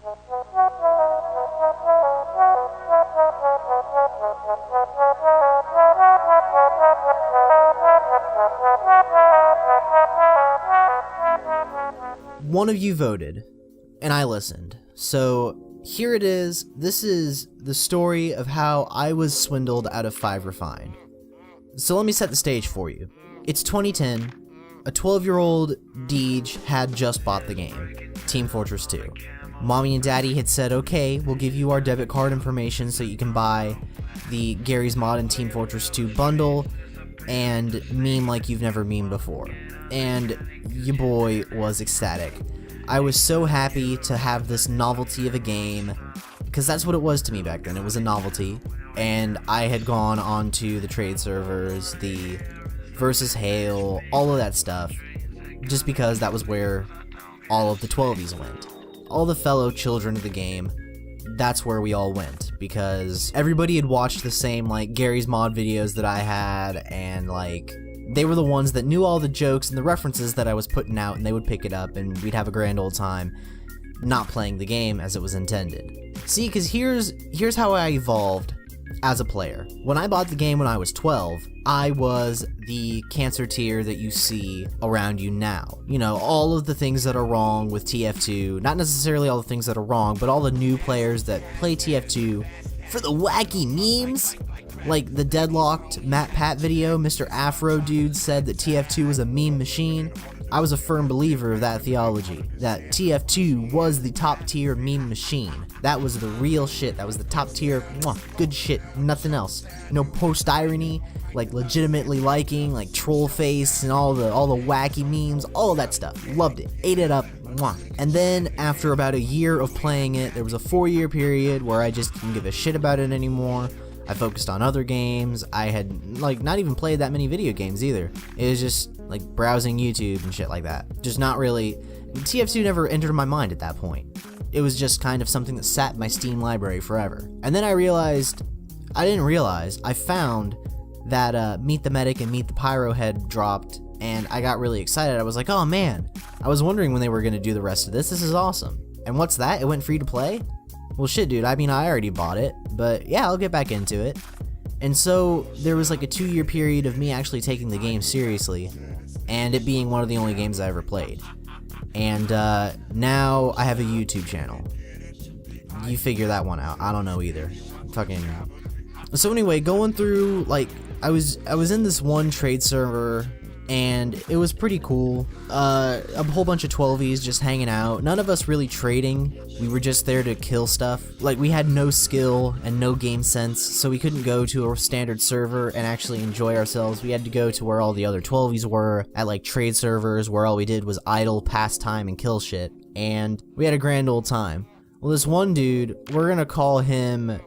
One of you voted, and I listened. So here it is. This is the story of how I was swindled out of 5 refined. So let me set the stage for you. It's 2010. A 12-year-old Deej had just bought the game, Team Fortress 2. Mommy and Daddy had said, okay, we'll give you our debit card information so you can buy the Garry's Mod and Team Fortress 2 bundle and meme like you've never memed before. And your boy was ecstatic. I was so happy to have this novelty of a game, because that's what it was to me back then. It was a novelty, and I had gone onto the trade servers, the versus Hail, all of that stuff, just because that was where all of the 12s went. All the fellow children of the game, that's where we all went, because everybody had watched the same, like, Garry's Mod videos that I had, and, like, they were the ones that knew all the jokes and the references that I was putting out, and they would pick it up, and we'd have a grand old time not playing the game as it was intended. See, because here's how I evolved as a player. When I bought the game when I was 12, I was the cancer tier that you see around you now. You know, all of the things that are wrong with TF2, not necessarily all the things that are wrong, but all the new players that play TF2 for the wacky memes. Like the deadlocked Matt Pat video, Mr. Afro Dude said that TF2 was a meme machine. I was a firm believer of that theology, that TF2 was the top tier meme machine. That was the real shit. That was the top tier, good shit, nothing else. No post-irony, like legitimately liking, like troll face and all the wacky memes, all of that stuff. Loved it, ate it up, And then after about a year of playing it, there was a 4-year period where I just didn't give a shit about it anymore. I focused on other games. I had, like, not even played that many video games either. It was just, like, browsing YouTube and shit like that. Just not really... TF2 never entered my mind at that point. It was just kind of something that sat in my Steam library forever. And then I found that Meet the Medic and Meet the Pyro had dropped, and I got really excited. I was like, oh man, I was wondering when they were going to do the rest of this. This is awesome. And what's that? It went free to play? Well, shit, dude, I mean, I already bought it, but yeah, I'll get back into it. And so there was like a 2-year period of me actually taking the game seriously, and it being one of the only games I ever played. And now I have a YouTube channel. You figure that one out. I don't know either. Fucking. So anyway, going through, like, I was in this one trade server, and it was pretty cool. A whole bunch of 12s just hanging out. None of us really trading. We were just there to kill stuff. Like, we had no skill and no game sense, so we couldn't go to a standard server and actually enjoy ourselves. We had to go to where all the other 12s were, at like trade servers where all we did was idle, pass time, and kill shit. And we had a grand old time. Well, this one dude, we're gonna call him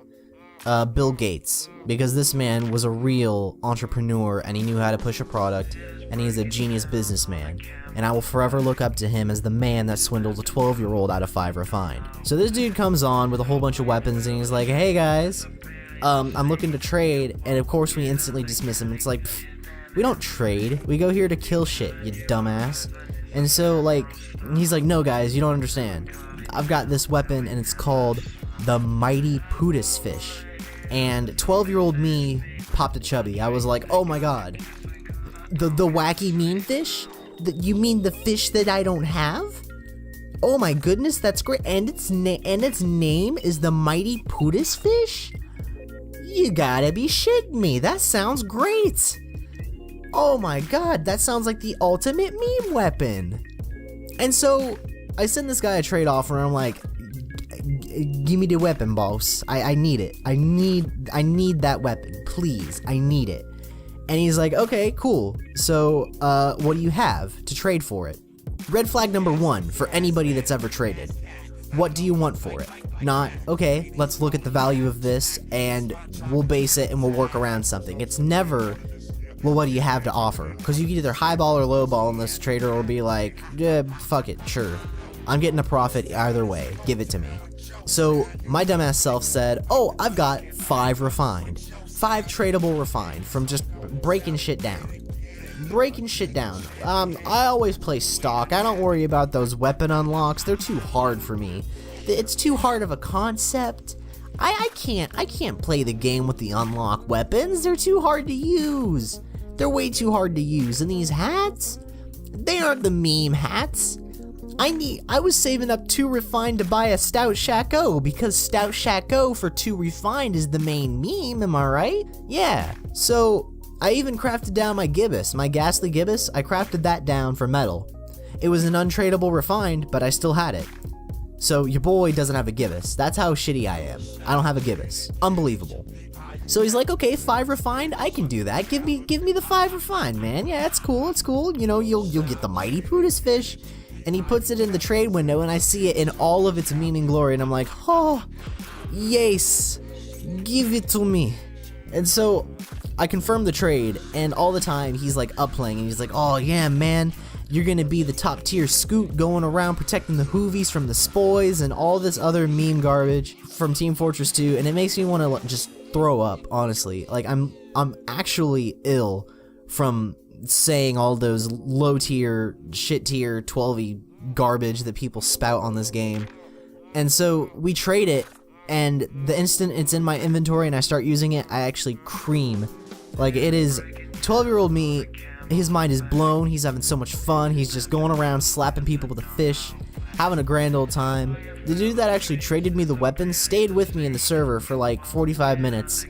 Bill Gates, because this man was a real entrepreneur and he knew how to push a product, and he's a genius businessman, and I will forever look up to him as the man that swindled a 12-year-old out of 5 refined. So this dude comes on with a whole bunch of weapons and he's like, hey guys, I'm looking to trade, and of course we instantly dismiss him. It's like, we don't trade, we go here to kill shit, you dumbass. And so, like, he's like, no guys, you don't understand. I've got this weapon and it's called the Mighty Pootis Fish. And 12-year-old me popped a chubby. I was like, oh my god. The wacky mean fish? You mean the fish that I don't have? Oh my goodness, that's great. And its name is the Mighty Pootis Fish? You gotta be shitting me. That sounds great. Oh my god, that sounds like the ultimate meme weapon. And so I send this guy a trade offer and I'm like, give me the weapon, boss. I need it. I need that weapon. Please. I need it. And he's like, okay, cool. So, what do you have to trade for it? Red flag number 1 for anybody that's ever traded. What do you want for it? Not, okay, let's look at the value of this and we'll base it and we'll work around something. It's never, well, what do you have to offer? Because you can either highball or lowball, and this trader will be like, yeah, fuck it, sure. I'm getting a profit either way. Give it to me. So my dumbass self said, oh, I've got 5 refined. 5 tradable refined from just breaking shit down. I always play stock. I don't worry about those weapon unlocks. They're too hard for me. it's too hard of a concept. I can't play the game with the unlock weapons. They're too hard to use. They're way too hard to use. And these hats, they aren't the meme hats. I was saving up 2 refined to buy a Stout Shaco because Stout Shaco for 2 refined is the main meme, am I right? Yeah, so I even crafted down my gibbous, my ghastly gibbous. I crafted that down for metal. It was an untradeable refined, but I still had it. So your boy doesn't have a gibbous. That's how shitty I am. I don't have a gibbous. Unbelievable. So he's like, okay, 5 refined, I can do that. Give me the 5 refined, man. Yeah, it's cool, it's cool. You know, you'll get the mighty Pootis fish. And he puts it in the trade window, and I see it in all of its memeing glory, and I'm like, oh, yes, give it to me. And so I confirm the trade, and all the time he's like upplaying, and he's like, oh yeah, man, you're gonna be the top tier scoot going around protecting the hoovies from the spoys and all this other meme garbage from Team Fortress 2, and it makes me want to just throw up, honestly. Like, I'm actually ill from saying all those low tier, shit tier 12e garbage that people spout on this game. And so we trade it, and the instant it's in my inventory and I start using it, I actually cream. Like, it is 12-year-old me, his mind is blown, he's having so much fun, he's just going around slapping people with a fish, having a grand old time. The dude that actually traded me the weapons stayed with me in the server for like 45 minutes,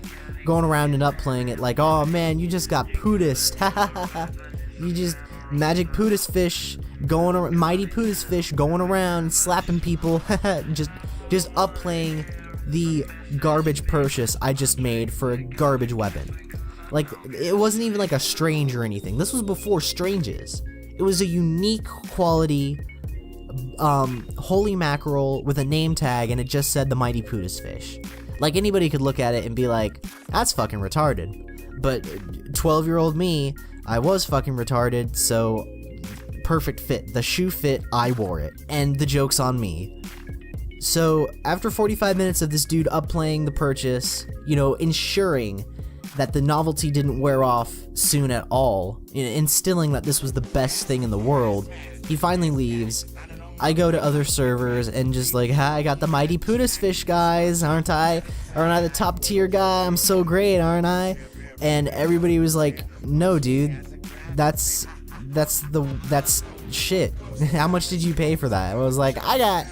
going around and upplaying it like, oh man, you just got Pootis, you just magic Pootis fish, going around, mighty Pootis fish going around slapping people, just upplaying the garbage purchase I just made for a garbage weapon. Like, it wasn't even like a strange or anything. This was before stranges. It was a unique quality holy mackerel with a name tag, and it just said the mighty Pootis fish. Like, anybody could look at it and be like, that's fucking retarded. But 12-year-old me, I was fucking retarded, so perfect fit. The shoe fit, I wore it. And the joke's on me. So after 45 minutes of this dude upplaying the purchase, you know, ensuring that the novelty didn't wear off soon at all, instilling that this was the best thing in the world, he finally leaves. I go to other servers and just like, hi, I got the mighty Pootis fish, guys, aren't I? Aren't I the top tier guy? I'm so great, aren't I? And everybody was like, no, dude, that's shit. How much did you pay for that? I was like, I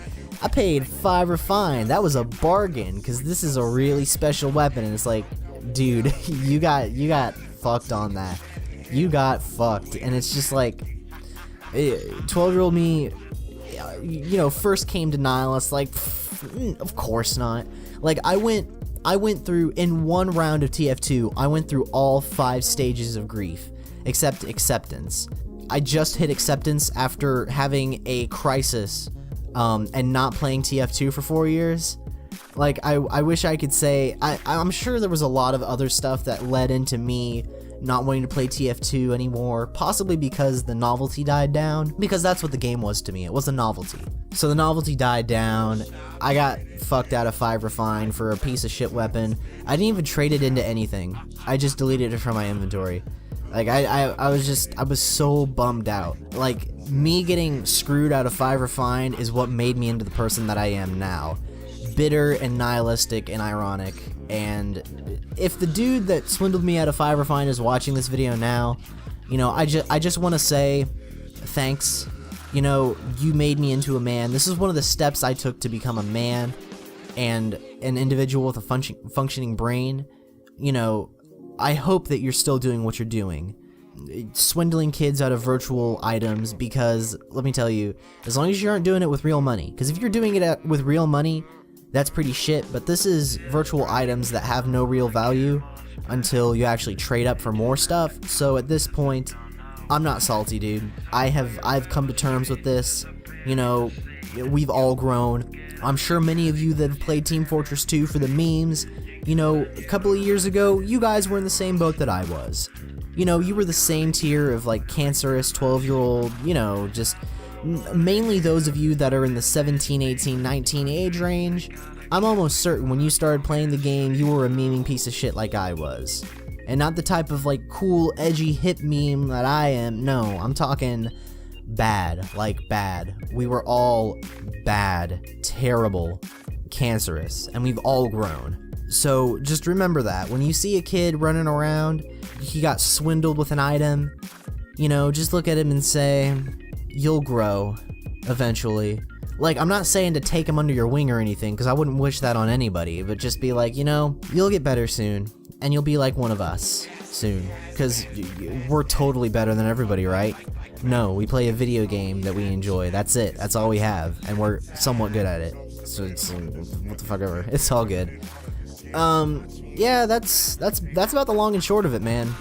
paid 5 refined. That was a bargain, because this is a really special weapon. And it's like, dude, you got fucked on that. You got fucked. And it's just like, 12-year-old me, you know, first came to Nihilus, like, of course not. Like, I went through, in one round of TF2, I went through all 5 stages of grief, except acceptance. I just hit acceptance after having a crisis, and not playing TF2 for 4 years. Like, I wish I could say, I'm sure there was a lot of other stuff that led into me not wanting to play TF2 anymore, possibly because the novelty died down, because that's what the game was to me. It was a novelty. So the novelty died down. I got fucked out of 5 refined for a piece of shit weapon. I didn't even trade it into anything. I just deleted it from my inventory. Like, I was so bummed out. Like, me getting screwed out of 5 refined is what made me into the person that I am now. Bitter and nihilistic and ironic. And if the dude that swindled me out of 5 refined is watching this video now, you know, I just want to say thanks. You know, you made me into a man. This is one of the steps I took to become a man and an individual with a functioning brain. You know, I hope that you're still doing what you're doing, swindling kids out of virtual items, because let me tell you, as long as you aren't doing it with real money, because if you're doing it with real money, that's pretty shit. But this is virtual items that have no real value until you actually trade up for more stuff. So at this point, I'm not salty, dude. I've come to terms with this. You know, we've all grown. I'm sure many of you that have played Team Fortress 2 for the memes, you know, a couple of years ago, you guys were in the same boat that I was. You know, you were the same tier of, like, cancerous 12-year-old, you know, just mainly those of you that are in the 17, 18, 19 age range. I'm almost certain when you started playing the game, you were a memeing piece of shit like I was. And not the type of, like, cool, edgy, hip meme that I am. No, I'm talking bad, like bad. We were all bad, terrible, cancerous, and we've all grown. So just remember that. When you see a kid running around, he got swindled with an item, you know, just look at him and say, you'll grow eventually. Like, I'm not saying to take him under your wing or anything, because I wouldn't wish that on anybody, but just be like, you know, you'll get better soon, and you'll be like one of us soon, because we're totally better than everybody, right? No, we play a video game that we enjoy. That's it. That's all we have, and we're somewhat good at it. So it's what the fuck ever. It's all good. Yeah, that's about the long and short of it, man.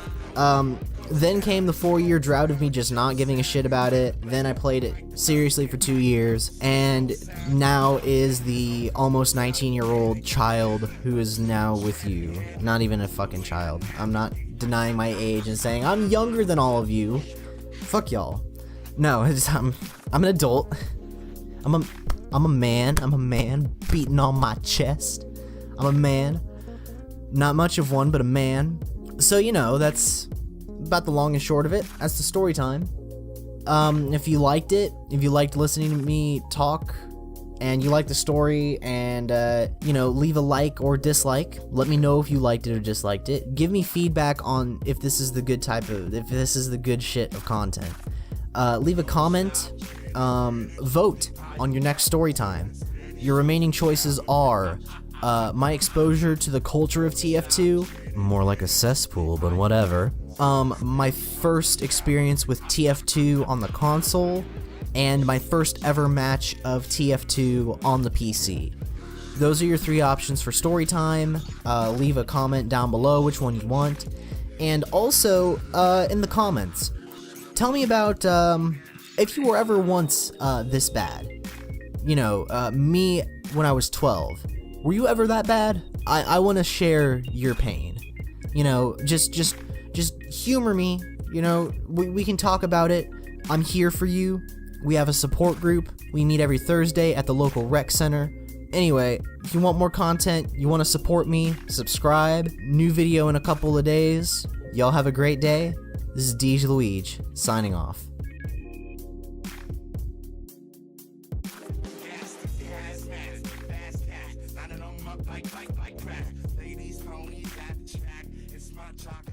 Then came the 4-year drought of me just not giving a shit about it. Then I played it seriously for 2 years, and now is the almost 19-year-old child who is now with you. Not even a fucking child. I'm not denying my age and saying I'm younger than all of you. Fuck y'all. No, I'm an adult. I'm a man. I'm a man beating on my chest. I'm a man. Not much of one, but a man. So, you know, that's about the long and short of it. That's the story time. If you liked it, if you liked listening to me talk, and you liked the story, and, you know, leave a like or dislike. Let me know if you liked it or disliked it. Give me feedback on if this is the good if this is the good shit of content. Leave a comment. Vote on your next story time. Your remaining choices are my exposure to the culture of TF2, more like a cesspool, but whatever. My first experience with TF2 on the console, and my first ever match of TF2 on the PC. Those are your 3 options for story time. Leave a comment down below which one you want. And also, in the comments, tell me about if you were ever once this bad. You know, me when I was 12. Were you ever that bad? I want to share your pain. You know, just humor me. You know, we can talk about it. I'm here for you. We have a support group. We meet every Thursday at the local rec center. Anyway, if you want more content, you want to support me, subscribe. New video in a couple of days. Y'all have a great day. This is DeejLueej signing off. Ladies, ponies at the track. It's my jock.